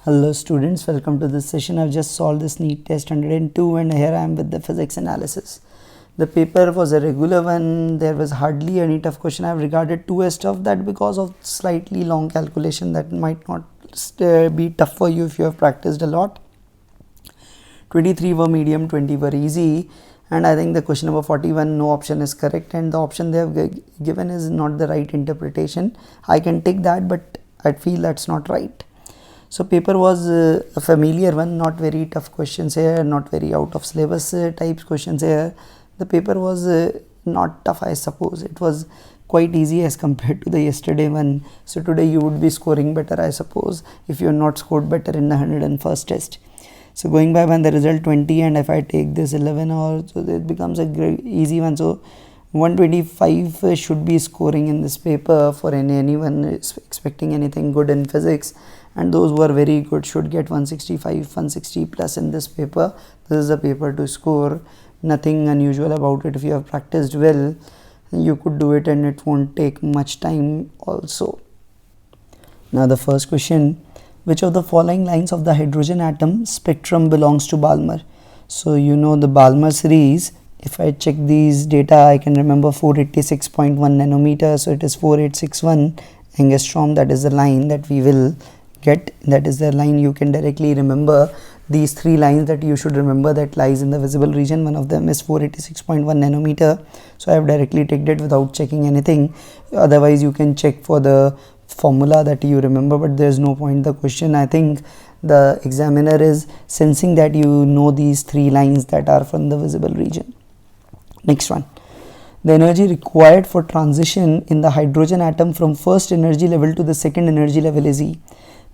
Hello students, welcome to this session. I've just solved this NEET test 102 and here I am with the physics analysis. The paper was a regular one, there was hardly any tough question. I've regarded 2 as tough that because of slightly long calculation that might not be tough for you if you have practiced a lot. 23 were medium, 20 were easy, and I think the question number 41 no option is correct and the option they have given is not the right interpretation. I can take that but I feel that's not right. So paper was a familiar one, not very tough questions here, not very out of syllabus types questions here. The paper was not tough, I suppose. It was quite easy as compared to the yesterday one. So today you would be scoring better, I suppose, if you have not scored better in the 101st test. So going by one, the result 20, and if I take this 11 or so, it becomes a great easy one. So 125 should be scoring in this paper for anyone expecting anything good in physics, and those who are very good should get 165, 160 plus in this paper. This is a paper to score. Nothing unusual about it. If you have practiced well, you could do it and it won't take much time also. Now the first question, which of the following lines of the hydrogen atom spectrum belongs to Balmer? So you know the Balmer series. If I check these data, I can remember 486.1 nanometer, so it is 4861 angstrom. That is the line that we will get. That is the line you can directly remember. These 3 lines that you should remember that lies in the visible region. One of them is 486.1 nanometer. So I have directly taken it without checking anything. Otherwise you can check for the formula that you remember, but there is no point in the question. I think the examiner is sensing that you know these 3 lines that are from the visible region. Next one, the energy required for transition in the hydrogen atom from first energy level to the second energy level is E.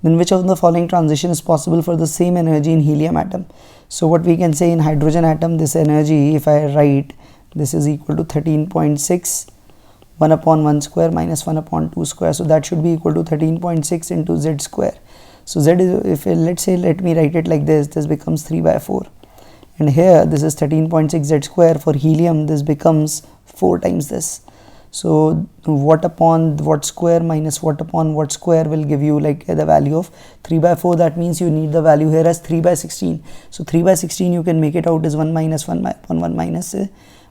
Then which of the following transition is possible for the same energy in helium atom? So what we can say in hydrogen atom, this energy, if I write, this is equal to 13.6, 1 upon 1 square minus 1 upon 2 square. So that should be equal to 13.6 into Z square. So Z is, if let's say, let me write it like this becomes 3 by 4. And here this is 13.6 Z square. For helium this becomes 4 times this. So what upon what square minus what upon what square will give you like the value of 3 by 4. That means you need the value here as 3 by 16. So 3 by 16 you can make it out as 1 minus 1 upon 1 minus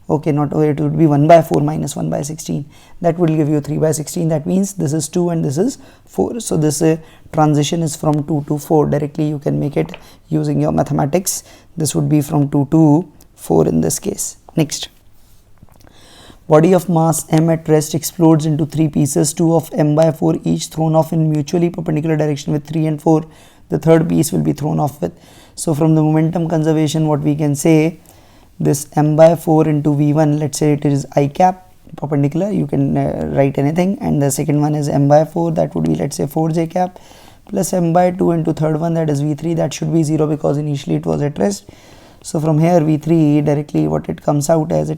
okay, not it would be 1 by 4 minus 1 by 16. That will give you 3 by 16. That means this is 2 and this is 4. So this transition is from 2 to 4. Directly you can make it using your mathematics. This would be from 2 to 4 in this case. Next, body of mass m at rest explodes into 3 pieces, 2 of m by 4 each, thrown off in mutually perpendicular direction with 3 and 4. The third piece will be thrown off with. So from the momentum conservation, what we can say, this m by 4 into v1, let's say it is I cap perpendicular, you can write anything, and the second one is m by 4, that would be let's say 4j cap, plus m by 2 into third one, that is v3, that should be 0 because initially it was at rest. So from here v3 directly what it comes out as,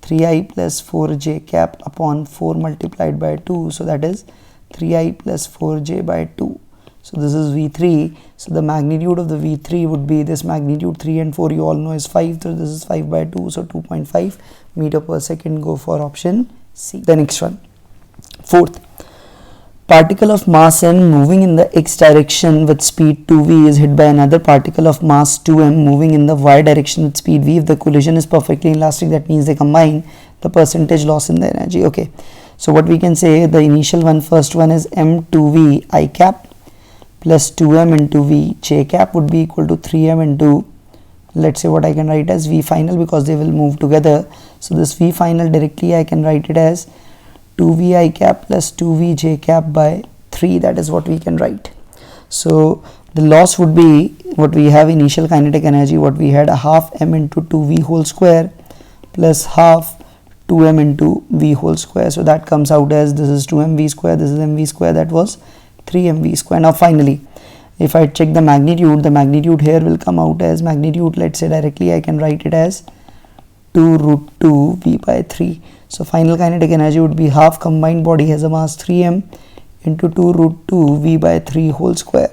3i plus 4j cap upon 4 multiplied by 2, so that is 3i plus 4j by 2. So this is v3. So the magnitude of the v3 would be this magnitude. 3 and 4 you all know is 5, so this is 5 by 2, so 2.5 meter per second. Go for option C. The next one, fourth, particle of mass m moving in the x direction with speed 2v is hit by another particle of mass 2m moving in the y direction with speed v. If the collision is perfectly elastic, that means they combine, the percentage loss in the energy. Okay, so what we can say, the initial one, first one is m2v I cap plus 2m into v j cap would be equal to 3m into, let's say what I can write as v final because they will move together. So this v final directly I can write it as 2v I cap plus 2v j cap by 3. That is what we can write. So the loss would be, what we have initial kinetic energy, what we had, a half m into 2v whole square plus half 2m into v whole square. So that comes out as, this is 2mv square, this is mv square, that was 3mv square. Now finally, if I check the magnitude here will come out as magnitude, let's say directly I can write it as 2 root 2 v by 3. So final kinetic energy would be half combined body has a mass 3m into 2 root 2 v by 3 whole square.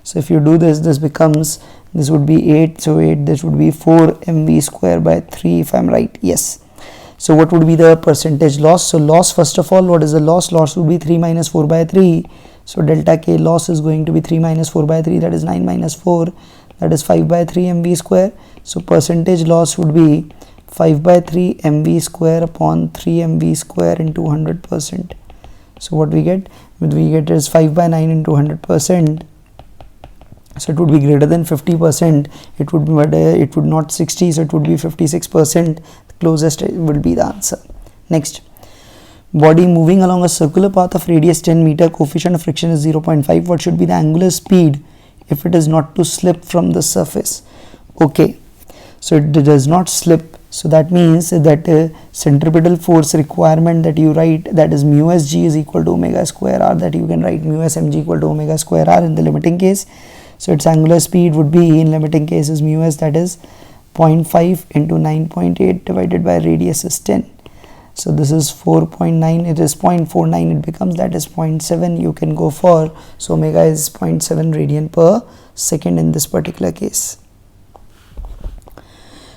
So if you do this, this becomes, this would be 8, so 8, this would be 4 mv square by 3 if I'm right. Yes. So what would be the percentage loss? So loss, first of all, what is the loss? Loss would be 3 minus 4 by 3. So delta K loss is going to be 3 minus 4 by 3, that is 9 minus 4, that is 5 by 3 mv square. So percentage loss would be 5 by 3 mv square upon 3 mv square into 100%. So what we get? What we get is 5 by 9 into 100%. So it would be greater than 50%. It would be, but it would not 60, so it would be 56%. The closest will be the answer. Next, body moving along a circular path of radius 10 meter, coefficient of friction is 0.5. What should be the angular speed if it is not to slip from the surface? Okay, so it does not slip. So that means that centripetal force requirement that you write, that is mu s g is equal to omega square r, that you can write mu s mg equal to omega square r in the limiting case. So its angular speed would be, in limiting case, is mu s, that is 0.5 into 9.8 divided by radius is 10. So this is 4.9, it is 0.49, it becomes, that is 0.7 you can go for. So omega is 0.7 radian per second in this particular case.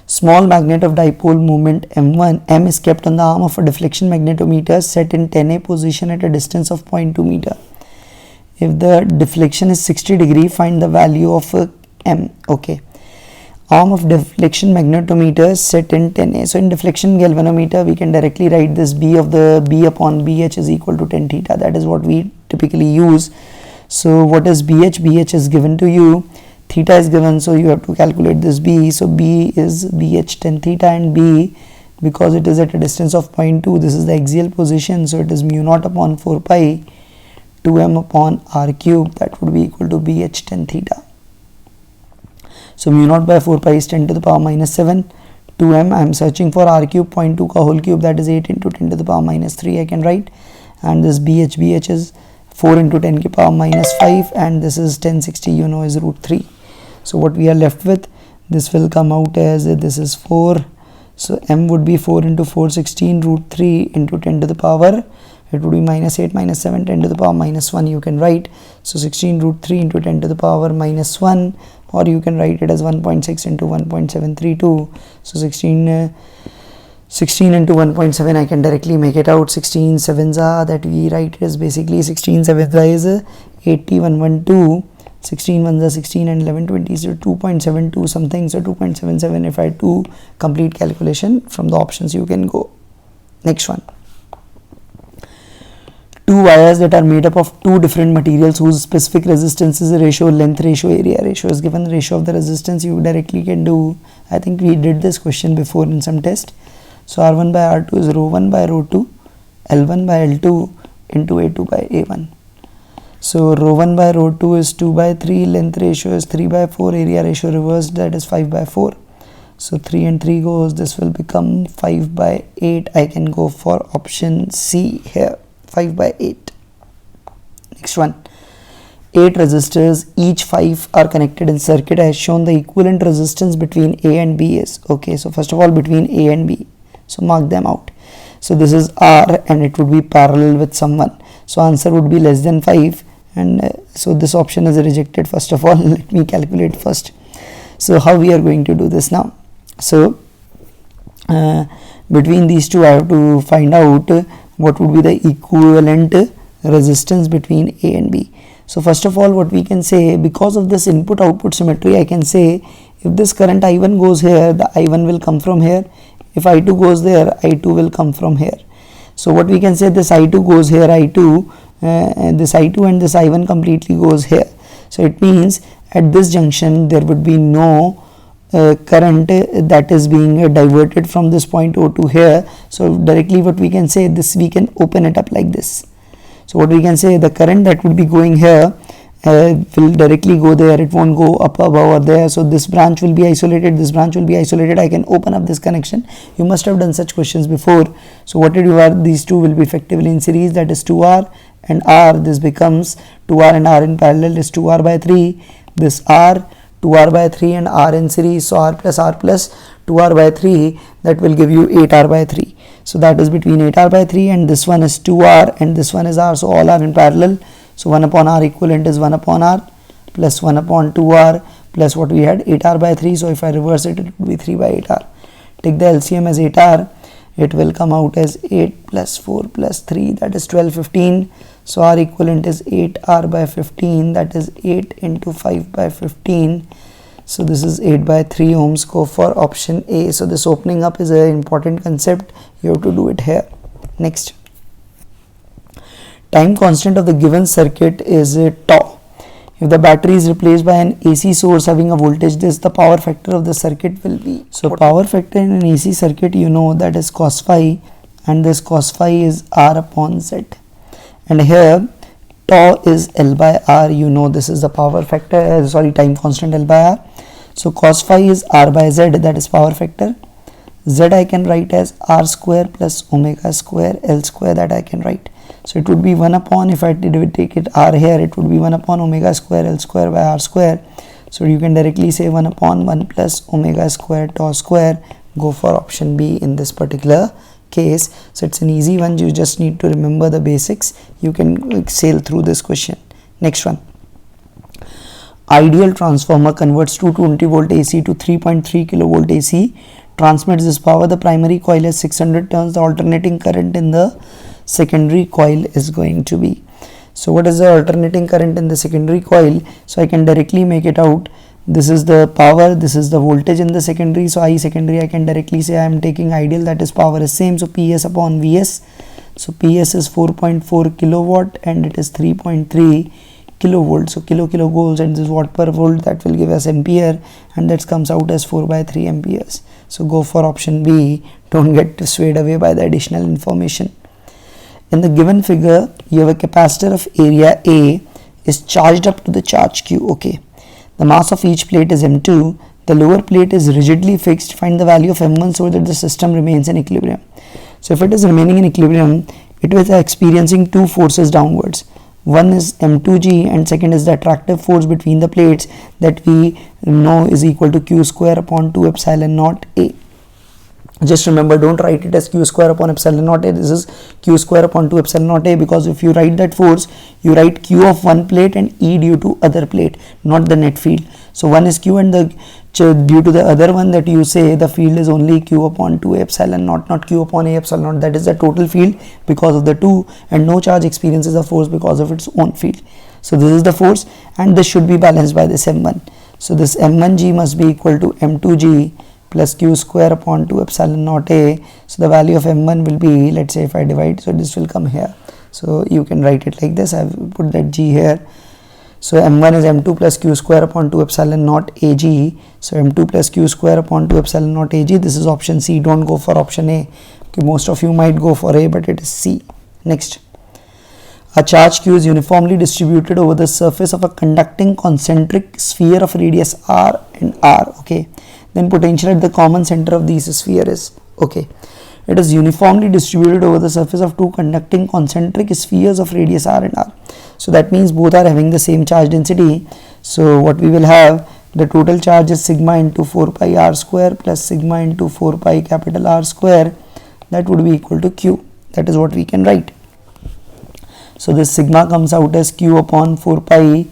Small magnet of dipole moment M is kept on the arm of a deflection magnetometer set in 10A position at a distance of 0.2 meter. If the deflection is 60 degree, find the value of M. Okay. Arm of deflection magnetometer set in 10A. So in deflection galvanometer, we can directly write this B upon BH is equal to 10 theta. That is what we typically use. So what is BH? BH is given to you. Theta is given, so you have to calculate this B. So B is BH 10 theta, and B, because it is at a distance of 0.2, this is the axial position, so it is mu naught upon 4 pi 2m upon r cube, that would be equal to BH 10 theta. So mu naught by 4 pi is 10 to the power minus 7, 2m, I am searching for r cube, 0.2 ka whole cube, that is 8 into 10 to the power minus 3 I can write, and this BH is 4 into 10 to the power minus 5, and this is 1060, you know, is root 3. So what we are left with, this will come out as, this is 4, so m would be 4 into 4, 16 root 3 into 10 to the power, it would be minus 8 minus 7, 10 to the power minus 1 you can write. So 16 root 3 into 10 to the power minus 1, or you can write it as 1.6 into 1.732. So 16 into 1.7, I can directly make it out. 16 sevens are, that we write is basically 16 sevens is 80, 112, 16 ones are 16 and 11 20, so 2.72 something, so 2.77 if I do complete calculation from the options you can go. Next one. Two wires that are made up of two different materials whose specific resistance is a ratio, length ratio, area ratio is given. Ratio of the resistance you directly can do. I think we did this question before in some test. So R1 by R2 is rho 1 by rho 2, L1 by L2 into A2 by A1. So rho 1 by rho 2 is 2 by 3, length ratio is 3 by 4, area ratio reversed, that is 5 by 4. So 3 and 3 goes, this will become 5 by 8. I can go for option C here, 5 by 8. Next one. 8 resistors, each 5 are connected in circuit. I have shown the equivalent resistance between A and B is. Okay, so first of all between A and B. So mark them out. So this is R and it would be parallel with someone. So answer would be less than 5. And so this option is rejected. First of all, let me calculate first. So how we are going to do this now? So between these two I have to find out what would be the equivalent resistance between A and B. So first of all, what we can say, because of this input output symmetry, I can say if this current I1 goes here, the I1 will come from here. If I2 goes there, I2 will come from here. So what we can say, this I2 goes here, this I2 and this I1 completely goes here. So it means at this junction there would be no current that is being diverted from this point O to here. So directly what we can say, this we can open it up like this. So what we can say, the current that would be going here will directly go there, it won't go up, above or there. So this branch will be isolated, this branch will be isolated. I can open up this connection. You must have done such questions before. So what did you are, these two will be effectively in series, that is 2R and R. This becomes 2R and R in parallel is 2R by 3. This R, 2R by 3 and R in series. So R plus 2R by 3, that will give you 8R by 3. So that is between 8R by 3 and this one is 2R and this one is R. So all are in parallel. So 1 upon R equivalent is 1 upon R plus 1 upon 2R plus what we had 8R by 3. So if I reverse it, it would be 3 by 8R. Take the LCM as 8R. it will come out as 8 plus 4 plus 3, that is 12, 15. So R equivalent is 8R by 15, that is 8 into 5 by 15. So this is 8 by 3 ohms. Go for option A. So this opening up is an important concept. You have to do it here. Next. Time constant of the given circuit is tau. If the battery is replaced by an AC source having a voltage, this the power factor of the circuit will be. So power factor in an AC circuit, you know, that is cos phi, and this cos phi is R upon Z. And here tau is L by R, you know, this is the power factor, time constant L by R. So cos phi is R by Z, that is power factor. Z I can write as R square plus omega square L square, that I can write. So it would be 1 upon, if I did take it R here, it would be 1 upon omega square L square by R square. So you can directly say 1 upon 1 plus omega square tau square. Go for option B in this particular case. So it's an easy one, you just need to remember the basics. You can sail through this question. Next one. Ideal transformer converts 220 volt AC to 3.3 kilovolt AC, transmits this power. The primary coil has 600 turns. The alternating current in the secondary coil is going to be. So what is the alternating current in the secondary coil? So I can directly make it out. This is the power, this is the voltage in the secondary. So I secondary, I can directly say I am taking ideal, that is power is same. So PS upon VS. So PS is 4.4 kilowatt and it is 3.3 kilovolt. So kilo goes, and this watt per volt, that will give us ampere, and that comes out as 4 by 3 amperes. So go for option B. Don't get swayed away by the additional information. In the given figure, you have a capacitor of area A is charged up to the charge Q. Okay. The mass of each plate is M2. The lower plate is rigidly fixed. Find the value of M1 so that the system remains in equilibrium. So if it is remaining in equilibrium, it is experiencing two forces downwards. One is M2G and second is the attractive force between the plates that we know is equal to Q square upon 2 epsilon naught A. Just remember, don't write it as Q square upon epsilon naught A. This is Q square upon 2 epsilon naught A, because if you write that force, you write Q of one plate and E due to other plate, not the net field. So one is Q and due to the other one that you say the field is only Q upon 2 epsilon naught, not Q upon A epsilon naught. That is the total field because of the 2, and no charge experiences a force because of its own field. So this is the force, and this should be balanced by this M1. So this M1G must be equal to M2G plus Q square upon 2 epsilon naught A. So the value of M1 will be, let's say if I divide, so this will come here. So you can write it like this. I have put that G here. So M1 is M2 plus Q square upon 2 epsilon naught AG. So M2 plus Q square upon 2 epsilon naught AG. This is option C. Don't go for option A. Okay, most of you might go for A, but it is C. Next. A charge Q is uniformly distributed over the surface of a conducting concentric sphere of radius R and R. Okay. Then potential at the common center of these sphere is, okay, it is uniformly distributed over the surface of two conducting concentric spheres of radius R and R. So that means both are having the same charge density. So what we will have, the total charge is sigma into 4 pi R square plus sigma into 4 pi capital R square. That would be equal to Q. That is what we can write. So this sigma comes out as Q upon 4 pi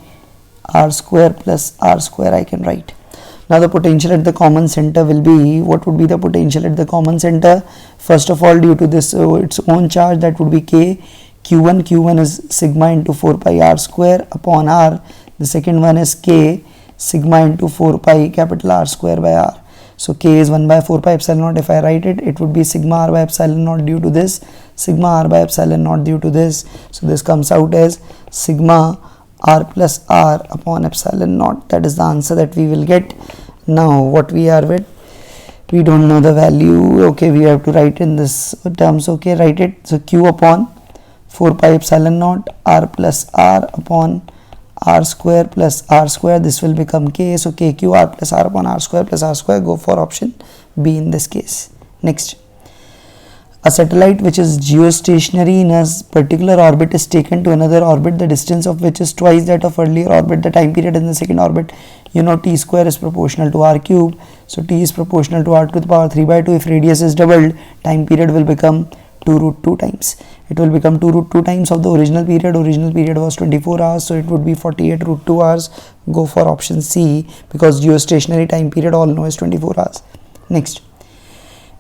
R square plus R square I can write. Now the potential at the common center will be, what would be the potential at the common center? First of all, due to this its own charge, that would be K. Q1 is sigma into 4 pi R square upon R. The second one is K, sigma into 4 pi capital R square by R. So K is 1 by 4 pi epsilon naught. If I write it, it would be sigma R by epsilon naught due to this, sigma R by epsilon naught due to this. So this comes out as sigma R plus R upon epsilon naught. That is the answer that we will get. Now what we are with, we don't know the value. Okay, we have to write in this terms. Okay, write it. So Q upon 4 pi epsilon naught R plus R upon R square plus R square. This will become K. So KQ R plus R upon R square plus R square. Go for option B in this case. Next. A satellite which is geostationary in a particular orbit is taken to another orbit, the distance of which is twice that of earlier orbit. The time period in the second orbit, you know, T square is proportional to R cube. So T is proportional to R to the power 3 by 2. If radius is doubled, time period will become 2 root 2 times. It will become 2 root 2 times of the original period. Original period was 24 hours, so it would be 48 root 2 hours. Go for option C, because geostationary time period all know is 24 hours. Next.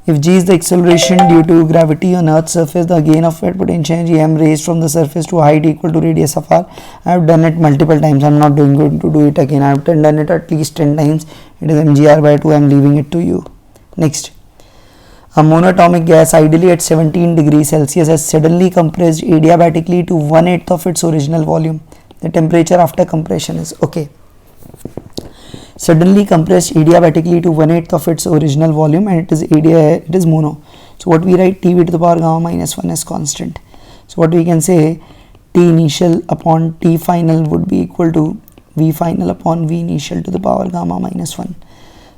If g is the acceleration due to gravity on Earth's surface, the gain of wet potential energy m raised from the surface to a height equal to radius of r. I have done it multiple times. I am not going to do it again. I have done it at least 10 times. It is mgr by 2. I am leaving it to you. Next. A monatomic gas ideally at 17 degrees Celsius has suddenly compressed adiabatically to 1/8 of its original volume. The temperature after compression is okay. Suddenly compressed adiabatically to 1/8 of its original volume, and it is mono. So what we write, Tv to the power gamma minus 1 is constant. So what we can say, T initial upon T final would be equal to V final upon V initial to the power gamma minus 1.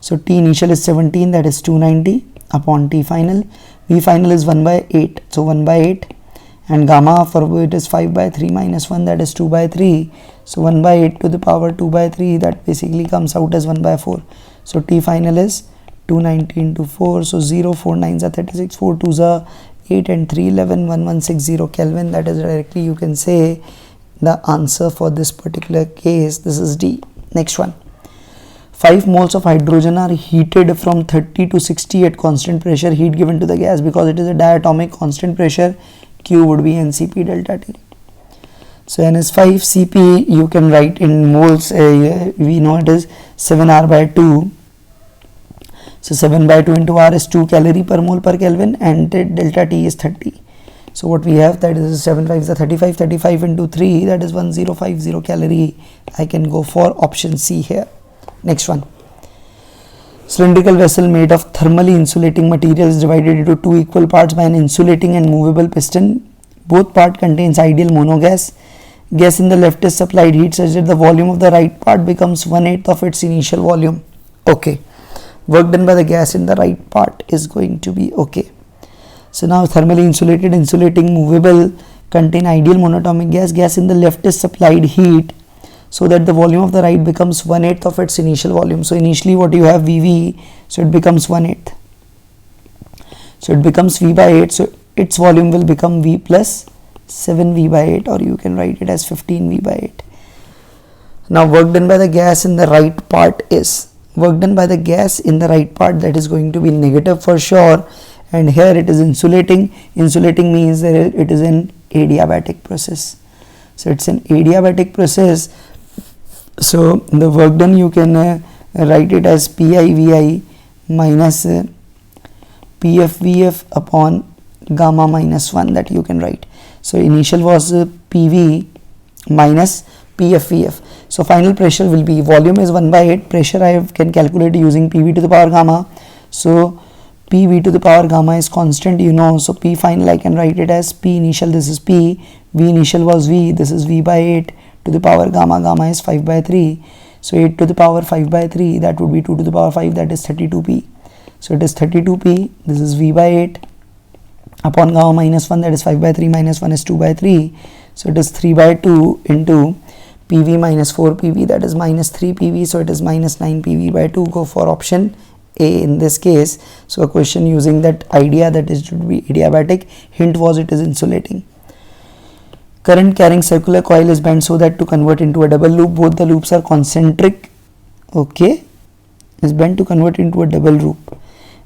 So T initial is 17, that is 290 upon T final. V final is 1 by 8, so 1 by 8, and gamma for it is 5 by 3 minus 1, that is 2 by 3. So 1 by 8 to the power 2 by 3, that basically comes out as 1 by 4. So T final is 290 into 4, so 0, 4 9s are 36, 4 2s are 8 and 3 11, 1160 Kelvin. That is directly you can say the answer for this particular case. This is D. Next one. 5 moles of hydrogen are heated from 30 to 60 at constant pressure. Heat given to the gas, because it is a diatomic, constant pressure, Q would be Ncp delta T. So N is 5, Cp you can write in moles, we know it is 7R by 2. So 7 by 2 into R is 2 calorie per mole per Kelvin, and delta T is 30. So what we have, that is 7 5 is 35, 35 into 3, that is 1050 calorie. I can go for option C here. Next one. Cylindrical vessel made of thermally insulating material is divided into 2 equal parts by an insulating and movable piston. Both part contains ideal monogas. Gas in the left is supplied heat such that the volume of the right part becomes 1/8 of its initial volume. Okay. Work done by the gas in the right part is going to be okay. So now thermally insulated, insulating, movable, contain ideal monatomic gas. Gas in the left is supplied heat so that the volume of the right becomes 1/8 of its initial volume. So initially what you have VV, so it becomes 1/8. So it becomes V by 8. So its volume will become V plus 7V by 8, or you can write it as 15V by 8. Now work done by the gas in the right part is, work done by the gas in the right part, that is going to be negative for sure, and here it is insulating. Insulating means that it is an adiabatic process. So it's an adiabatic process. So the work done you can write it as PIVI minus PFVF upon gamma minus 1, that you can write. So initial was PV minus PFVF. So final pressure will be, volume is 1 by 8, pressure I can calculate using PV to the power gamma. So PV to the power gamma is constant, you know. So P final I can write it as P initial, this is P, V initial was V, this is V by 8 to the power gamma, gamma is 5 by 3. So 8 to the power 5 by 3, that would be 2 to the power 5, that is 32P. So it is 32P, this is V by 8 upon gamma minus 1, that is 5 by 3 minus 1 is 2 by 3. So it is 3 by 2 into PV minus 4 PV, that is minus 3 PV. So it is minus 9 PV by 2. Go for option A in this case. So a question using that idea that it should be adiabatic. Hint was it is insulating. Current carrying circular coil is bent so that to convert into a double loop. Both the loops are concentric. Okay, is bent to convert into a double loop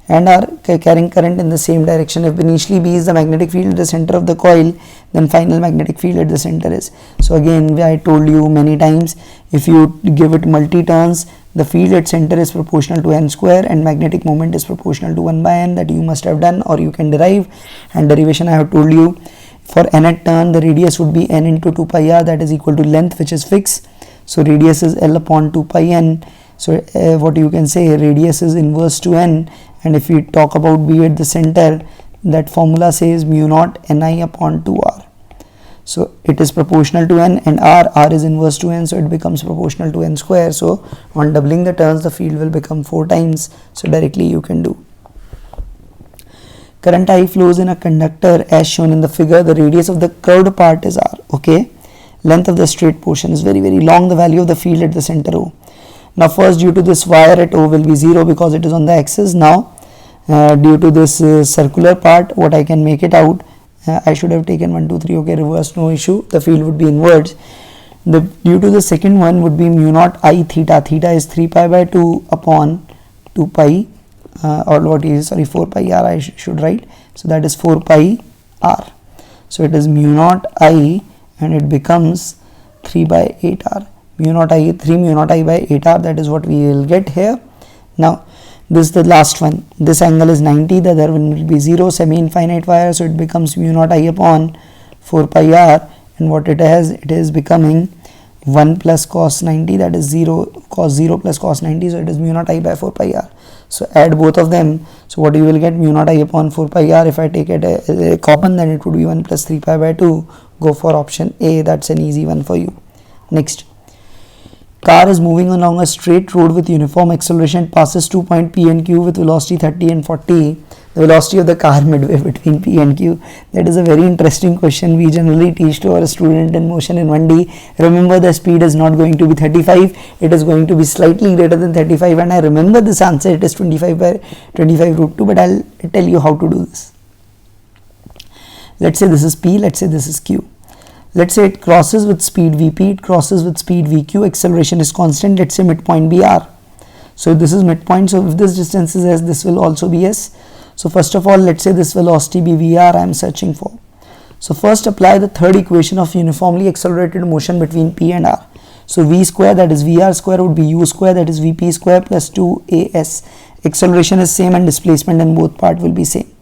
and are carrying current in the same direction. If initially B is the magnetic field at the center of the coil, then final magnetic field at the center is. So again, I told you many times, if you give it multi-turns, the field at center is proportional to n square and magnetic moment is proportional to 1 by n. That you must have done, or you can derive. And derivation I have told you, for nth turn the radius would be n into 2 pi r, that is equal to length, which is fixed. So radius is L upon 2 pi n. So what you can say, radius is inverse to n. And if we talk about B at the center, that formula says mu naught Ni upon 2r. So it is proportional to n, and r is inverse to n, so it becomes proportional to n square. So on doubling the turns, the field will become 4 times. So directly you can do. Current I flows in a conductor as shown in the figure. The radius of the curved part is r. Okay, length of the straight portion is very long. The value of the field at the center O. Now first, due to this wire at O will be 0 because it is on the axis. Now due to this circular part, what I can make it out, I should have taken 1 2 3. Okay, reverse, no issue, the field would be inwards. Due to the second one would be mu naught I theta. Theta is 3 pi by 2 upon 2 pi or what is, sorry, 4 pi r I should write. So that is 4 pi r. So it is mu naught I, and it becomes 3 by 8 r. Mu naught I, 3 mu naught I by 8 r, that is what we will get here. Now this is the last one. This angle is 90, the other one will be 0, semi-infinite wire, so it becomes mu naught I upon 4 pi r, and what it has, it is becoming 1 plus cos 90, that is 0, cos 0 plus cos 90, so it is mu naught I by 4 pi r. So add both of them, so what you will get, mu naught I upon 4 pi r, if I take it a common, then it would be 1 plus 3 pi by 2. Go for option A, that's an easy one for you. Next, car is moving along a straight road with uniform acceleration. It passes 2 point P and Q with velocity 30 and 40. The velocity of the car midway between P and Q. That is a very interesting question. We generally teach to our student in motion in 1D. Remember, the speed is not going to be 35. It is going to be slightly greater than 35. And I remember this answer. It is 25 by 25 root 2. But I'll tell you how to do this. Let's say this is P. Let's say this is Q. Let's say it crosses with speed Vp, it crosses with speed Vq, acceleration is constant, let's say midpoint be r. So this is midpoint, so if this distance is s, this will also be s. So first of all, let's say this velocity be Vr I am searching for. So first apply the third equation of uniformly accelerated motion between P and r. So V square, that is Vr square, would be U square, that is Vp square plus 2as. Acceleration is same and displacement in both part will be same.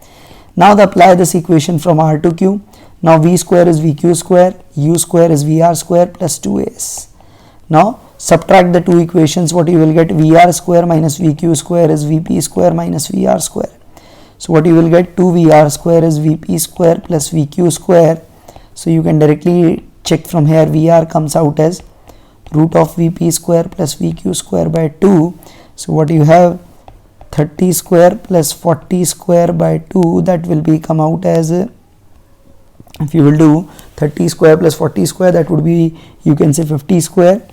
Now apply this equation from r to q. Now V square is Vq square, U square is Vr square plus 2as. Now subtract the two equations, what you will get, Vr square minus Vq square is Vp square minus Vr square. So what you will get, 2Vr square is Vp square plus Vq square. So you can directly check from here, Vr comes out as root of Vp square plus Vq square by 2. So what you have, 30 square plus 40 square by 2, that will be come out as, if you will do 30 square plus 40 square, that would be, you can say 50 square,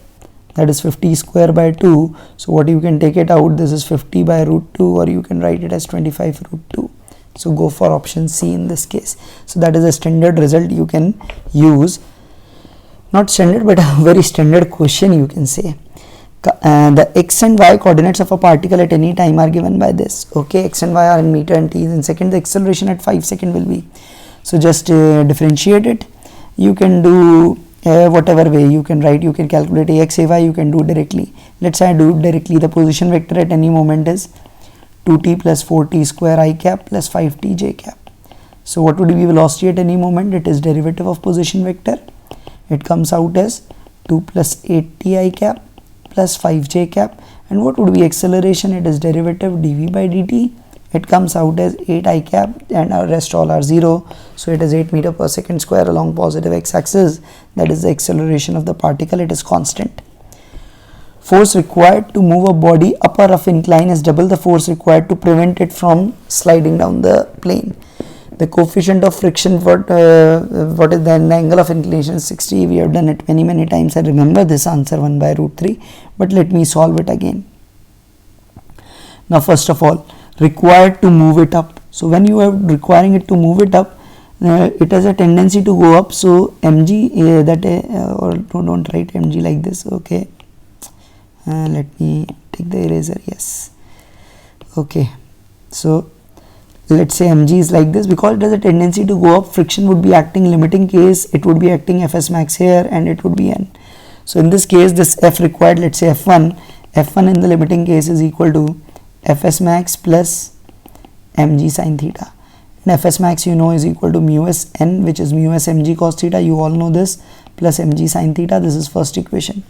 that is 50 square by 2. So what you can take it out, this is 50 by root 2, or you can write it as 25 root 2. So go for option C in this case. So that is a standard result you can use, not standard but a very standard question you can say. The x and y coordinates of a particle at any time are given by this. Okay, x and y are in meter and t is in second. The acceleration at 5 seconds will be. So just differentiate it. You can do whatever way you can write. You can calculate ax, ay, you can do directly. Let's say I do directly. The position vector at any moment is 2t plus 4t square I cap plus 5t j cap. So what would be velocity at any moment? It is derivative of position vector. It comes out as 2 plus 8t I cap plus 5j cap. And what would be acceleration? It is derivative dv by dt. It comes out as 8 I cap, and our rest all are 0. So it is 8 meter per second square along positive x-axis. That is the acceleration of the particle. It is constant. Force required to move a body up a rough incline is double the force required to prevent it from sliding down the plane. The coefficient of friction, what is the angle of inclination, 60. We have done it many times. I remember this answer 1 by root 3, but let me solve it again. Now first of all, required to move it up. So when you are requiring it to move it up, it has a tendency to go up. So mg or don't write mg like this. Okay, let me take the eraser. Yes. Okay, so let's say mg is like this. Because it has a tendency to go up, friction would be acting limiting case. It would be acting fs max here, and it would be n. So in this case, this f required, let's say f1 in the limiting case is equal to fs max plus mg sin theta, and fs max you know is equal to mu s n, which is mu s mg cos theta, you all know this, plus mg sin theta. This is first equation.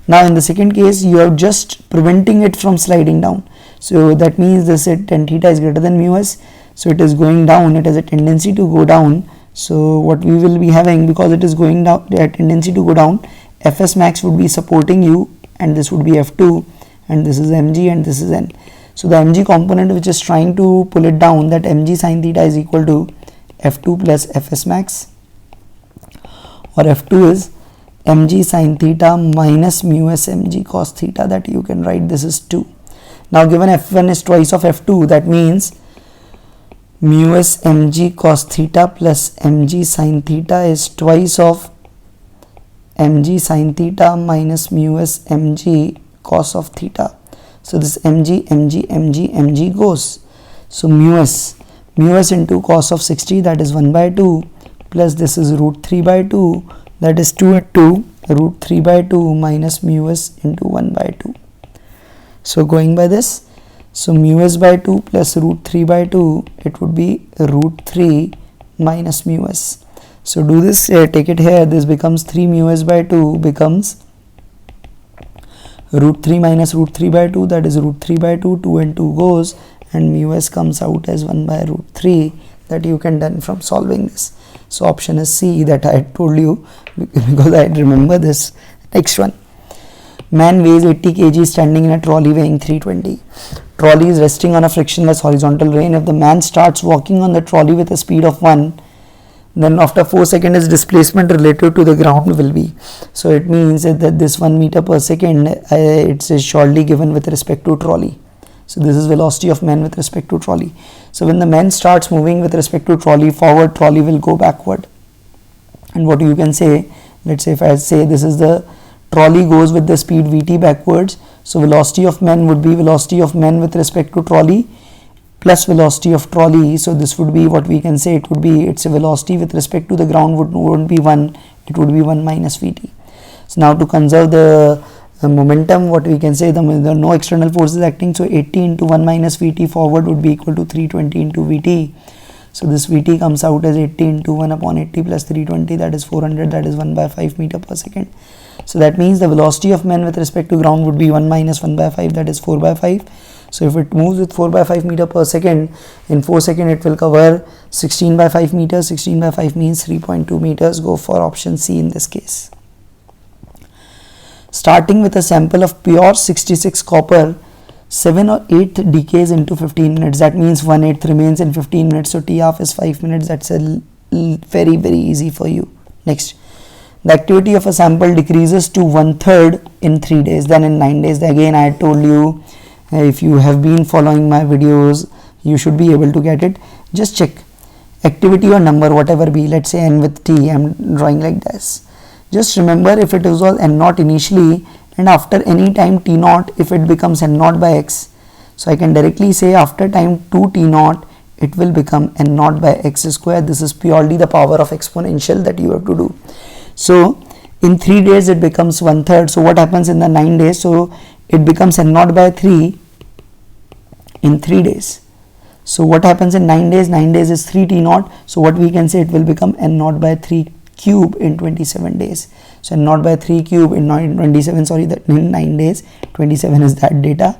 Now in the second case, you are just preventing it from sliding down. So that means this tan theta is greater than mu s, so it is going down. It has a tendency to go down. So what we will be having, because it is going down, a tendency to go down, fs max would be supporting you, and this would be f2, and this is mg, and this is n. So the mg component which is trying to pull it down, that mg sin theta is equal to f2 plus fs max, or f2 is mg sin theta minus mu s mg cos theta, that you can write this is 2. Now given f1 is twice of f2, that means mu s mg cos theta plus mg sin theta is twice of mg sin theta minus mu s mg cos of theta. So this mg goes. So mu s into cos of 60, that is 1 by 2, plus this is root 3 by 2, that is 2 into root 3 by 2 minus mu s into 1 by 2. So going by this, so mu s by 2 plus root 3 by 2, it would be root 3 minus mu s. So do this, take it here, this becomes 3 mu s by 2 becomes root 3 minus root 3 by 2, that is root 3 by 2, 2 and 2 goes, and mu s comes out as 1 by root 3, that you can done from solving this. So option is C, that I told you because I remember this. Next one, man weighs 80 kg standing in a trolley weighing 320. Trolley is resting on a frictionless horizontal rail. If the man starts walking on the trolley with a speed of 1, then after 4 seconds his displacement relative to the ground will be. So it means that this 1 meter per second, it is shortly given with respect to trolley. So this is velocity of man with respect to trolley. So when the man starts moving with respect to trolley forward, trolley will go backward. And what you can say, let's say if I say this is the trolley goes with the speed vt backwards, so velocity of man would be velocity of man with respect to trolley plus velocity of trolley. So this would be what we can say, it would be its velocity with respect to the ground wouldn't be 1, it would be 1 minus vt. So now to conserve the momentum, what we can say, there are no external forces acting, so 80 into 1 minus vt forward would be equal to 320 into vt. So this vt comes out as 80 into 1 upon 80 plus 320, that is 400, that is 1 by 5 meter per second. So that means the velocity of man with respect to ground would be 1 minus 1 by 5, that is 4 by 5. So if it moves with 4 by 5 meter per second, in 4 seconds it will cover 16 by 5 meters. 16 by 5 means 3.2 meters. Go for option C in this case. Starting with a sample of pure 66 copper, 7 or 8 decays into 15 minutes. That means 1/8 remains in 15 minutes. So T half is 5 minutes. That's very easy for you. Next, the activity of a sample decreases to 1/3 in 3 days, then in 9 days. Again, I told you, if you have been following my videos, you should be able to get it. Just check activity or number, whatever be. Let's say n with t. I'm drawing like this. Just remember, if it was n naught initially, and after any time t naught, if it becomes n naught by x, so I can directly say after time 2 t naught, it will become n naught by x square. This is purely the power of exponential that you have to do. So in 3 days it becomes 1/3. So what happens in the 9 days? So it becomes n naught by 3 in 3 days. So what happens in 9 days? 9 days is 3 t naught. So what we can say, it will become n naught by 3 cube in 27 days. So n naught by 3 cube in 27, sorry, that in 9 days, 27 is that data.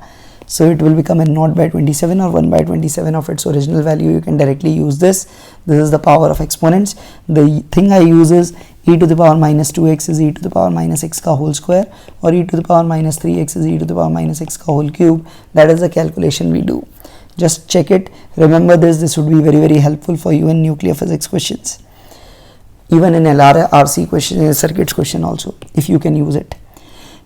So it will become n naught by 27 or 1 by 27 of its original value. You can directly use this. This is the power of exponents. The thing I use is e to the power minus 2x is e to the power minus x ka whole square, or e to the power minus 3x is e to the power minus x ka whole cube. That is the calculation we do. Just check it. Remember this would be very helpful for you in nuclear physics questions. Even in LR, RC question, circuits question also, if you can use it.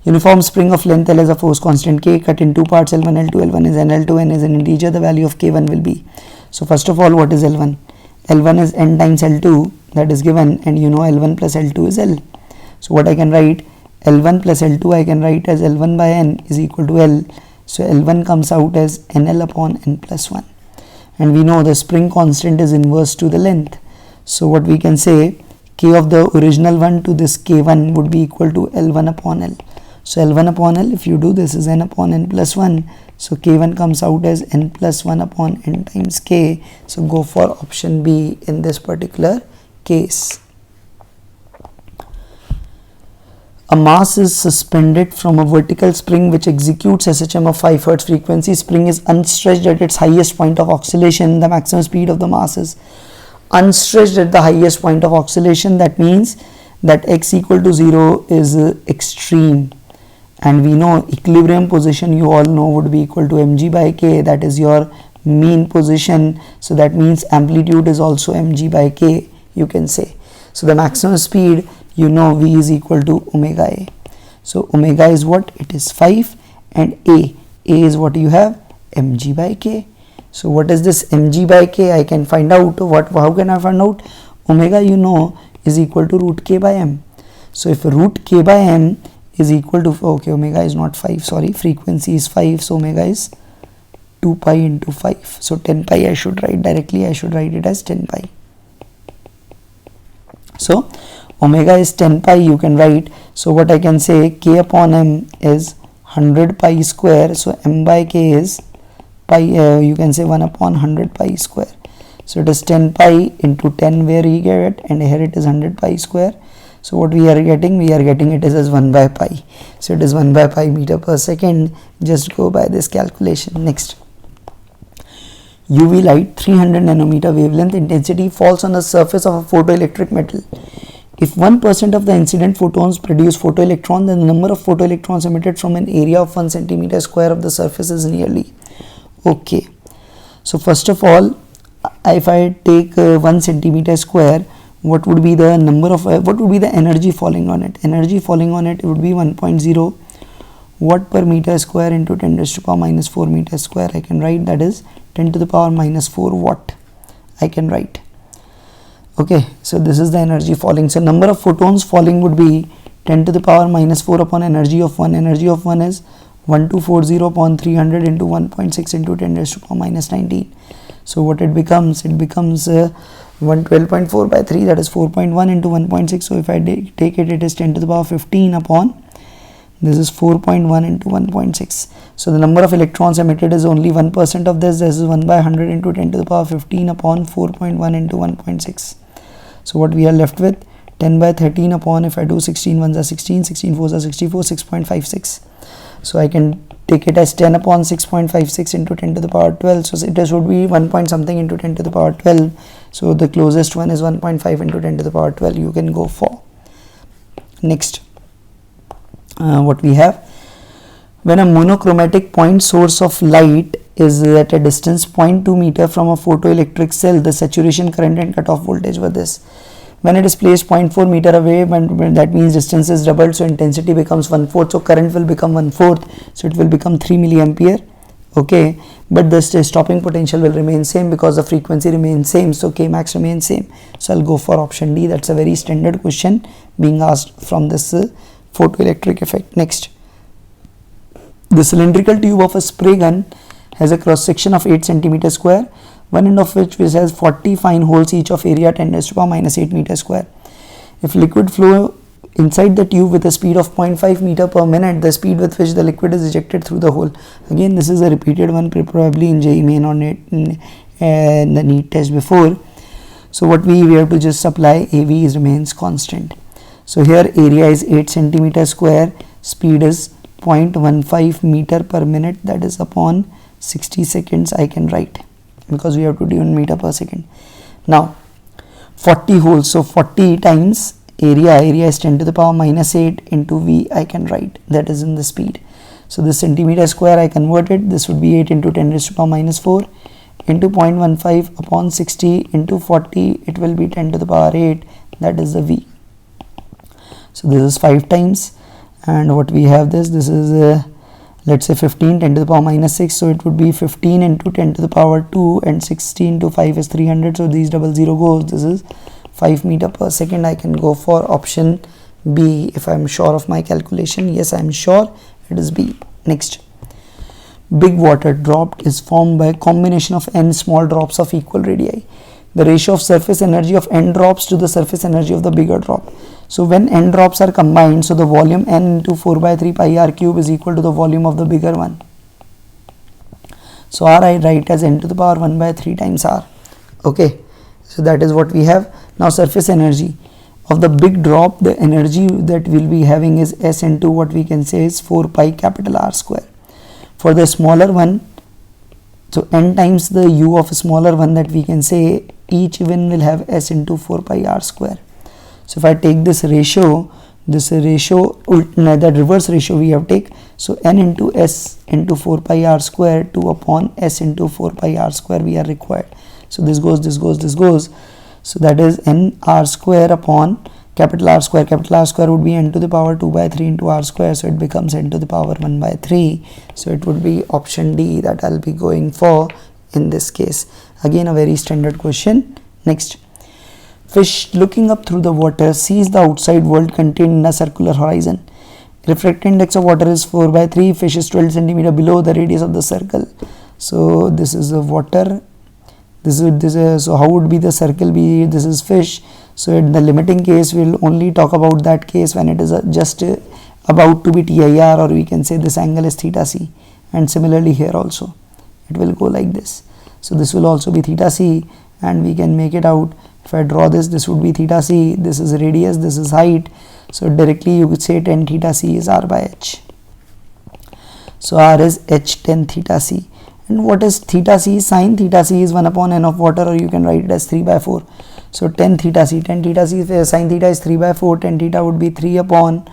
Uniform spring of length L has a force constant K, cut in two parts, L1, L2, L1 is n, L2, n is an integer, the value of K1 will be. So first of all, what is L1? L1 is n times L2, that is given, and you know L1 plus L2 is L. So what I can write, L1 plus L2 I can write as L1 by n is equal to L. So L1 comes out as NL upon n plus 1. And we know the spring constant is inverse to the length. So what we can say, K of the original one to this K1 would be equal to L1 upon L. So L1 upon L, if you do this, is n upon n plus 1. So K1 comes out as n plus 1 upon n times K. So go for option B in this particular case. A mass is suspended from a vertical spring which executes SHM of 5 Hz frequency. Spring is unstretched at its highest point of oscillation. The maximum speed of the mass is unstretched at the highest point of oscillation. That means that x equal to 0 is extreme. And we know equilibrium position, you all know, would be equal to mg by k. That is your mean position. So that means amplitude is also mg by k, you can say. So the maximum speed, you know, v is equal to omega a. So omega is what? It is 5, and a is what you have, mg by k. So what is this mg by k? I can find out. How can I find out? Omega, you know, is equal to root k by m. So if root k by m is equal to, okay, omega is not 5, sorry, frequency is 5, so omega is 2 pi into 5. So 10 pi I should write directly, I should write it as 10 pi. So omega is 10 pi, you can write. So what I can say, k upon m is 100 pi square. So m by k is pi, you can say 1 upon 100 pi square. So it is 10 pi into 10 where we get, and here it is 100 pi square. So what we are getting it is as 1 by pi. So it is 1 by pi meter per second. Just go by this calculation. Next, UV light 300 nanometer wavelength intensity falls on the surface of a photoelectric metal. If 1% of the incident photons produce photoelectrons, then the number of photoelectrons emitted from an area of 1 centimeter square of the surface is nearly. Okay, so first of all, if I take 1 centimeter square, what would be the number of what would be the energy falling on it? Energy falling on it would be 1.0 watt per meter square into 10 raised to the power minus 4 meter square. I can write that is 10 to the power minus 4 watt. I can write. Okay, so this is the energy falling. So number of photons falling would be 10 to the power minus 4 upon energy of 1. Energy of 1 is 1240 upon 300 into 1.6 into 10 raised to the power minus 19. So what it becomes? It becomes 112.4 by 3, that is 4.1 into 1.6. So if I take it, it is 10 to the power 15 upon, this is 4.1 into 1.6. So the number of electrons emitted is only 1% of this. This is 1 by 100 into 10 to the power 15 upon 4.1 into 1.6. So what we are left with, 10 by 13 upon, if I do 16 ones are 16, 16 fours are 64, 6.56. So I can take it as 10 upon 6.56 into 10 to the power 12. So it would be 1 point something into 10 to the power 12. So the closest one is 1.5 into 10 to the power 12. You can go for. Next, what we have, when a monochromatic point source of light is at a distance 0.2 meter from a photoelectric cell, the saturation current and cutoff voltage were this. When it is placed 0.4 meter away, when that means distance is doubled, so intensity becomes 1/4, so current will become 1/4, so it will become 3 milliampere. Okay, but the stopping potential will remain same because the frequency remains same, so K max remains same. So I'll go for option D. That's a very standard question being asked from this photoelectric effect. Next, the cylindrical tube of a spray gun has a cross section of 8 centimeter square, one end of which has 40 fine holes, each of area 10 raised to the power minus 8 meter square. If liquid flow inside the tube with a speed of 0.5 meter per minute, the speed with which the liquid is ejected through the hole. Again, this is a repeated one, probably in JEE Main or in the NEET test before. So what we have to just supply AV remains constant. So here area is 8 centimeter square, speed is 0.15 meter per minute, that is upon 60 seconds I can write, because we have to do in meter per second. Now 40 holes, so 40 times area is 10 to the power minus 8 into V I can write, that is in the speed. So this centimeter square I converted, this would be 8 into 10 raised to the power minus 4 into 0.15 upon 60 into 40, it will be 10 to the power 8, that is the V. So this is 5 times, and what we have this is let's say 15, 10 to the power minus 6, so it would be 15 into 10 to the power 2, and 16 to 5 is 300, so these 00 goes, this is 5 meter per second. I can go for option B if I am sure of my calculation. Yes, I am sure, it is B. Next, big water drop is formed by a combination of n small drops of equal radii. The ratio of surface energy of n drops to the surface energy of the bigger drop. So when n drops are combined, so the volume n into 4 by 3 pi r cube is equal to the volume of the bigger one. So r I write as n to the power 1 by 3 times r. Okay, so that is what we have. Now surface energy of the big drop, the energy that we'll be having is S into what we can say is 4 pi capital R square. For the smaller one, so n times the u of a smaller one, that we can say each one will have S into 4 pi R square. So if I take this ratio, that reverse ratio we have take, so n into S into 4 pi R square 2 upon S into 4 pi R square we are required. So this goes, this goes, this goes. So that is n r square upon capital R square. Capital R square would be n to the power 2 by 3 into r square, so it becomes n to the power 1 by 3. So it would be option D that I'll be going for in this case. Again a very standard question. Next, fish looking up through the water sees the outside world contained in a circular horizon. Refractive index of water is 4/3. Fish is 12 centimeter below the radius of the circle. So this is the water. So how would be the circle be? This is fish. So in the limiting case, we'll only talk about that case when it is just about to be TIR, or we can say this angle is theta c. And similarly here also, it will go like this. So this will also be theta c, and we can make it out. If I draw this would be theta c. This is radius, this is height. So directly you could say tan theta c is r by h. So r is h tan theta c. And what is theta c? Sin theta c is 1 upon n of water, or you can write it as 3/4. So tan theta c, sin theta is 3/4, tan theta would be 3 upon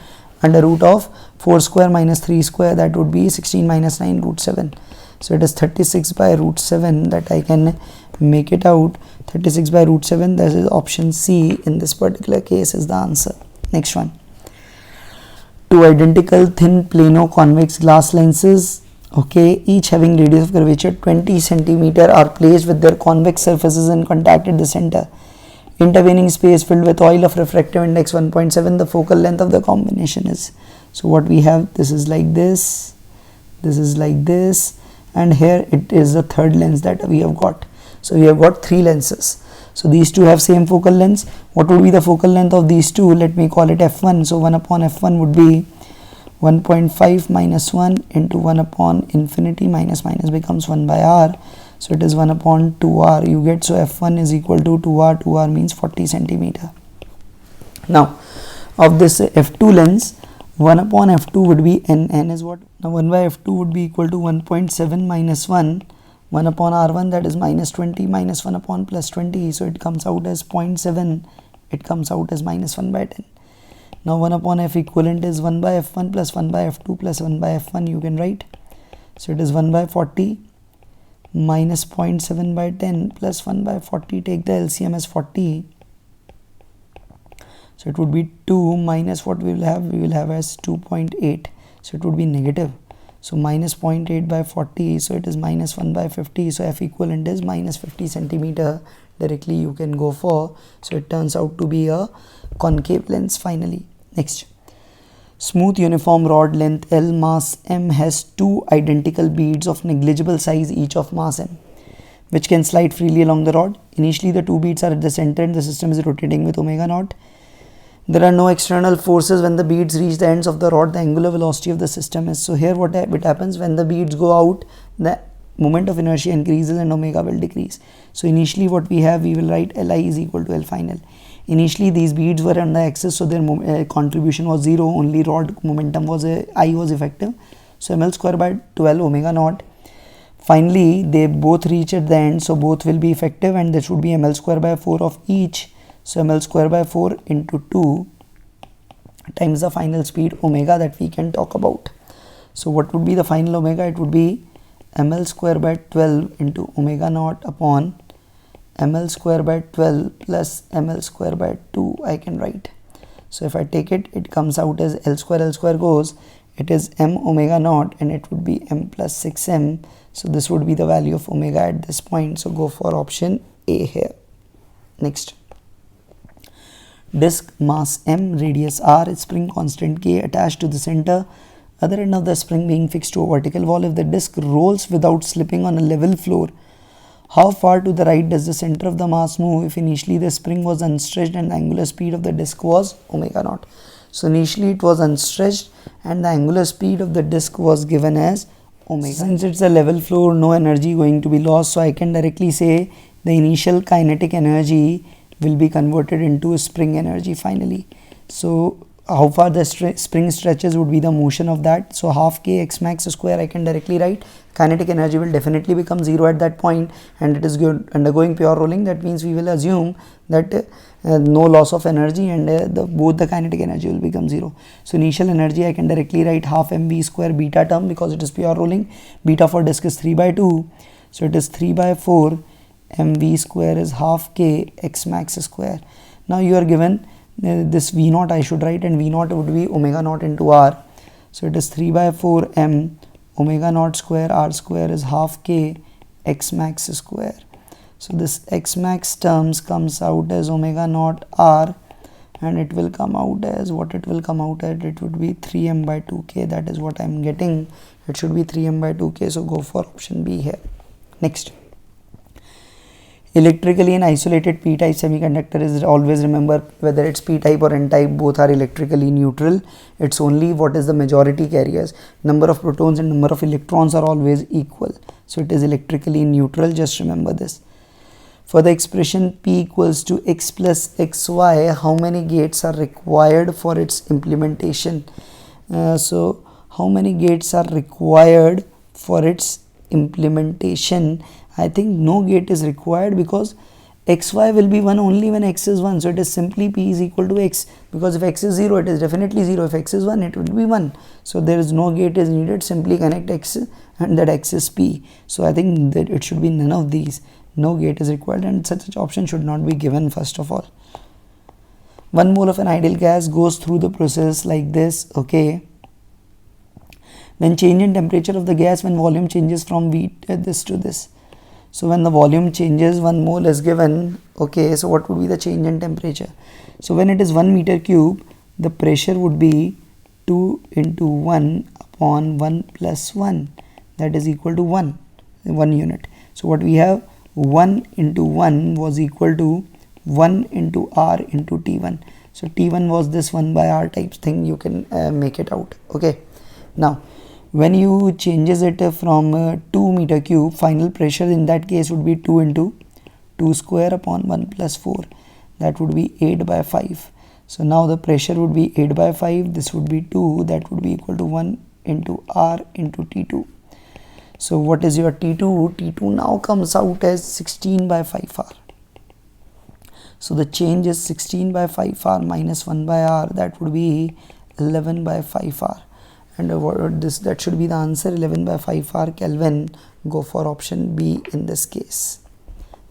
under root of 4 square minus 3 square, that would be 16 minus 9 root 7. So it is 36 by root 7, that I can make it out. 36 by root 7, that is option C in this particular case is the answer. Next one. Two identical thin plano convex glass lenses, okay, each having radius of curvature 20 centimeter, are placed with their convex surfaces in contact at the center. Intervening space filled with oil of refractive index 1.7. The focal length of the combination is. So what we have, this is like this is like this, and here it is the third lens that we have got. So we have got 3 lenses. So these two have same focal length. What would be the focal length of these two? Let me call it f1. So 1 upon f1 would be 1.5 minus 1 into 1 upon infinity minus becomes 1 by r. So it is 1 upon 2r you get. So f1 is equal to 2r. 2r means 40 centimeter. Now of this f2 lens, 1 upon f2 would be n is what? Now 1 by f2 would be equal to 1.7 minus 1 upon r1, that is minus 20 minus 1 upon plus 20. So it comes out as 0.7. It comes out as minus 1 by 10. Now 1 upon f equivalent is 1 by f1 plus 1 by f2 plus 1 by f1 you can write. So it is 1 by 40 minus 0.7 by 10 plus 1 by 40. Take the LCM as 40. So it would be 2 minus what we will have as 2.8. So it would be negative. So minus 0.8 by 40. So it is minus 1 by 50. So f equivalent is minus 50 centimeter. Directly you can go for. So it turns out to be a concave lens finally. Next. Smooth uniform rod length L, mass m, has 2 identical beads of negligible size each of mass m, which can slide freely along the rod. Initially the 2 beads are at the center and the system is rotating with omega naught. There are no external forces when the beads reach the ends of the rod. The angular velocity of the system is. So here what happens, when the beads go out, the moment of inertia increases and omega will decrease. So initially what we have, we will write Li is equal to L final. Initially these beads were on the axis, so their contribution was 0, only rod momentum was I was effective. So ml square by 12 omega naught. Finally they both reach at the end, so both will be effective, and there should be ml square by 4 of each. So ml square by 4 into 2 times the final speed omega that we can talk about. So what would be the final omega? It would be ml square by 12 into omega naught upon ml square by 12 plus ml square by 2 I can write. So if I take it, it comes out as L square goes, it is m omega naught, and it would be m plus 6m. So this would be the value of omega at this point. So go for option A here. Next. Disc mass m, radius r, spring constant k attached to the center, other end of the spring being fixed to a vertical wall. If the disc rolls without slipping on a level floor, how far to the right does the center of the mass move if initially the spring was unstretched and the angular speed of the disc was omega naught? So initially it was unstretched and the angular speed of the disc was given as omega. Since it's a level floor, no energy going to be lost, so I can directly say the initial kinetic energy will be converted into spring energy finally. So how far the spring stretches would be the motion of that. So half k x max square I can directly write. Kinetic energy will definitely become 0 at that point, and it is undergoing pure rolling. That means we will assume that no loss of energy, and both the kinetic energy will become 0. So initial energy I can directly write half mv square beta term, because it is pure rolling. Beta for disk is 3/2. So it is 3/4 mv square is half k x max square. Now you are given this v naught I should write, and v naught would be omega naught into r. So it is 3/4 m omega naught square r square is half k x max square. So this x max terms comes out as omega naught r, and it will come out as what it will come out at. It would be 3m by 2k. That is what I'm getting. It should be 3m by 2k, so go for option B here. Next, electrically an isolated p-type semiconductor is, always remember, whether it's p-type or n-type, both are electrically neutral. It's only what is the majority carriers. Number of protons and number of electrons are always equal, so it is electrically neutral. Just remember this. For the expression p equals to x plus xy, how many gates are required for its implementation? So how many gates are required for its implementation? I think no gate is required, because xy will be 1 only when x is 1. So it is simply p is equal to x, because if x is 0, it is definitely 0. If x is 1, it will be 1. So there is no gate is needed. Simply connect x and that x is p. So I think that it should be none of these. No gate is required, and such option should not be given first of all. 1 mole of an ideal gas goes through the process like this. Okay. Then change in temperature of the gas when volume changes from this to this. So when the volume changes, 1 mole is given. Okay, so what would be the change in temperature? So when it is 1 meter cube, the pressure would be 2 into 1 upon 1 plus 1. That is equal to 1 unit. So what we have, 1 into 1 was equal to 1 into R into T1. So T1 was this 1 by R type thing. You can make it out. Okay. Now, when you changes it from 2 meter cube, final pressure in that case would be 2 into 2 square upon 1 plus 4. That would be 8 by 5. So now the pressure would be 8 by 5. This would be 2. That would be equal to 1 into R into T2. So what is your T2? T2 now comes out as 16 by 5 R. So the change is 16 by 5 R minus 1 by R. That would be 11 by 5 R. And that should be the answer, 11 by 5 R Kelvin. Go for option B in this case.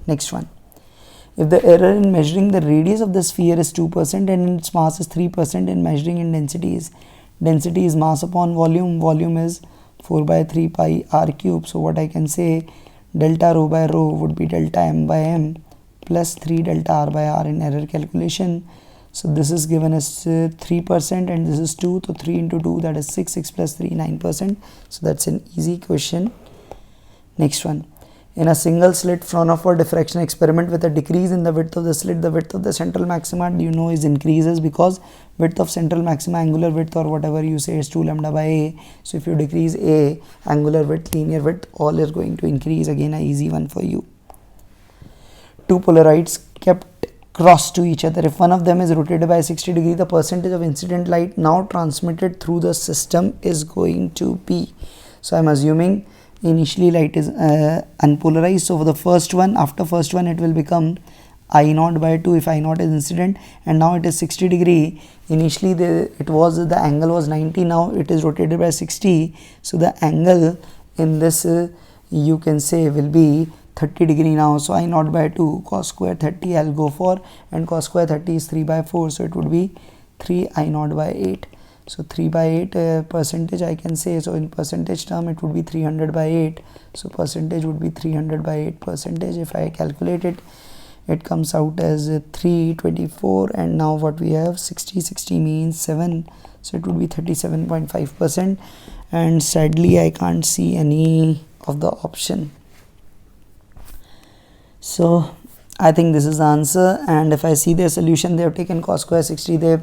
Next one. If the error in measuring the radius of the sphere is 2% and its mass is 3% in measuring in densities, density is mass upon volume, volume is 4 by 3 pi R cube. So what I can say, delta rho by rho would be delta m by m plus 3 delta R by R in error calculation. So this is given as 3% and this is 2. So 3 into 2, that is 6. 6 plus 3, 9%. So that's an easy question. Next one. In a single slit Fraunhofer diffraction experiment with a decrease in the width of the slit, the width of the central maxima, do you know, is increases, because width of central maxima, angular width or whatever you say, is 2 lambda by a. So if you decrease a, angular width, linear width, all is going to increase. Again, an easy one for you. Two polarites kept cross to each other. If one of them is rotated by 60 degrees, the percentage of incident light now transmitted through the system is going to be. So I'm assuming initially light is unpolarized. So for the first one, after first one, it will become I naught by 2 if I naught is incident, and now it is 60 degree. Initially the angle was 90, now it is rotated by 60. So the angle in this you can say will be 30 degree now. So I naught by 2 cos square 30 I'll go for, and cos square 30 is 3 by 4, so it would be 3 I naught by 8. So 3 by 8 percentage I can say, so in percentage term it would be 300 by 8. So percentage would be 300 by 8 percentage. If I calculate it, it comes out as 324, and now what we have, 60 means 7, so it would be 37.5%, and sadly I can't see any of the option. So I think this is the answer, and if I see their solution, they have taken cos square 60, they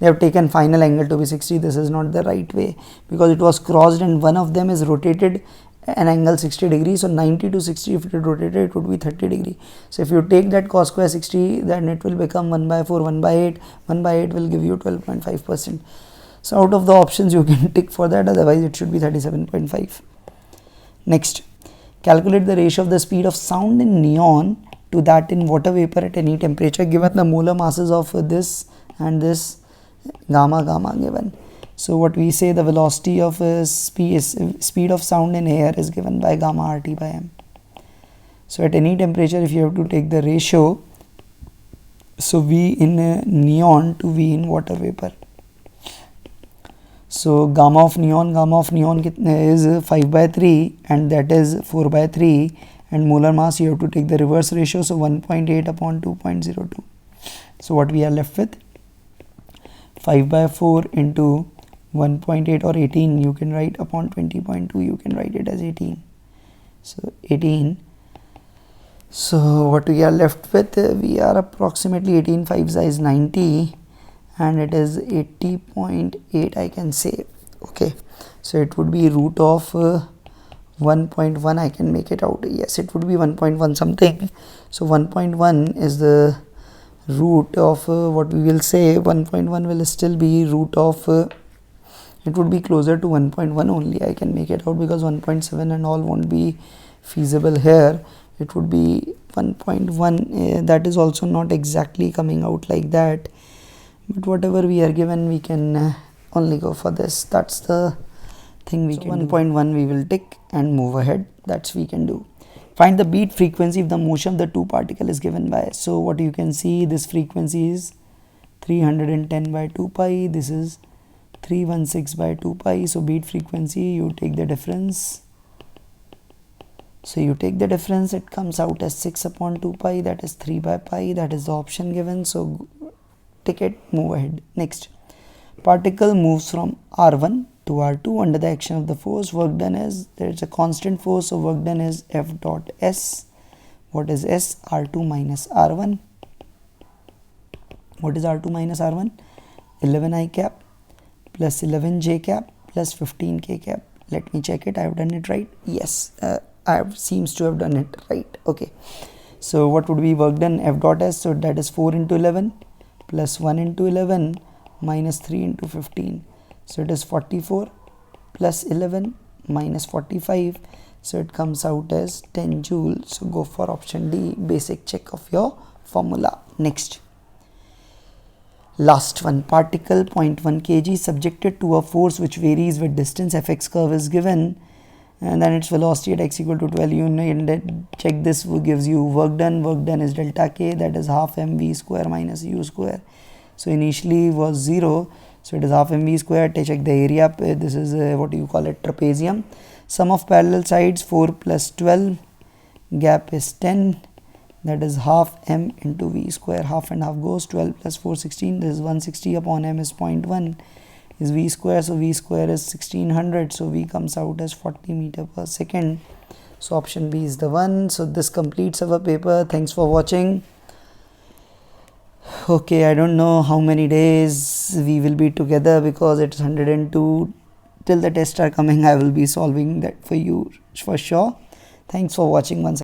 have taken final angle to be 60. This is not the right way, because it was crossed and one of them is rotated an angle 60 degrees. So 90 to 60, if it rotated, it would be 30 degree. So if you take that cos square 60, then it will become 1 by 4, 1 by 8. 1 by 8 will give you 12.5%. So out of the options you can tick for that, otherwise it should be 37.5. Next, calculate the ratio of the speed of sound in neon to that in water vapor at any temperature, given the molar masses of this and this, gamma given. So what we say, the velocity of speed of sound in air is given by gamma RT by m. So at any temperature, if you have to take the ratio, so V in neon to V in water vapor. So gamma of neon is 5 by 3 and that is 4 by 3, and molar mass you have to take the reverse ratio, so 1.8 upon 2.02. So what we are left with, 5 by 4 into 1.8 or 18, you can write upon 20.2, you can write it as 18. So 18. So what we are left with, we are approximately 18 5s is 90, and it is 80.8, I can say. Okay, so it would be root of 1.1. I can make it out. Yes, it would be 1.1 something. So 1.1 is the root of what we will say. 1.1 will still be root of it would be closer to 1.1 only. I can make it out because 1.7 and all won't be feasible here. It would be 1.1. That is also not exactly coming out like that, but whatever we are given, we can only go for this. That's the thing we can 1.1 we will tick and move ahead. That's we can do. Find the beat frequency if the motion of the two particle is given by. So what you can see, this frequency is 310 by 2 pi. This is 316 by 2 pi. So beat frequency, you take the difference. So you take the difference, it comes out as 6 upon 2 pi, that is 3 by pi. That is the option given. So tick it, move ahead. Next, particle moves from R1 to R2 under the action of the force. Work done is, there is a constant force, so work done is F dot S. What is S? R2 minus R1. What is R2 minus R1? 11 I cap plus 11 j cap plus 15 k cap. Let me check it. I have done it right. Yes, I seems to have done it right. Okay, so what would be work done? F dot S, so that is 4 into 11 plus 1 into 11 minus 3 into 15. So it is 44 plus 11 minus 45. So it comes out as 10 joules. So go for option D, basic check of your formula. Next, last one, particle 0.1 kg subjected to a force which varies with distance. Fx curve is given, and then its velocity at x equal to 12 unit. Check this, gives you work done. Work done is delta k, that is half mv square minus u square. So initially was 0, so it is half mv square. Check the area. This is what you call it, trapezium. Sum of parallel sides 4 plus 12, gap is 10, that is half m into v square. Half and half goes, 12 plus 4 16, this is 160 upon m is 0.1 is v square. So v square is 1600, so v comes out as 40 meter per second. So option B is the one. So this completes our paper. Thanks for watching. Okay, I don't know how many days we will be together because it's 102. Till the tests are coming, I will be solving that for you for sure. Thanks for watching once again.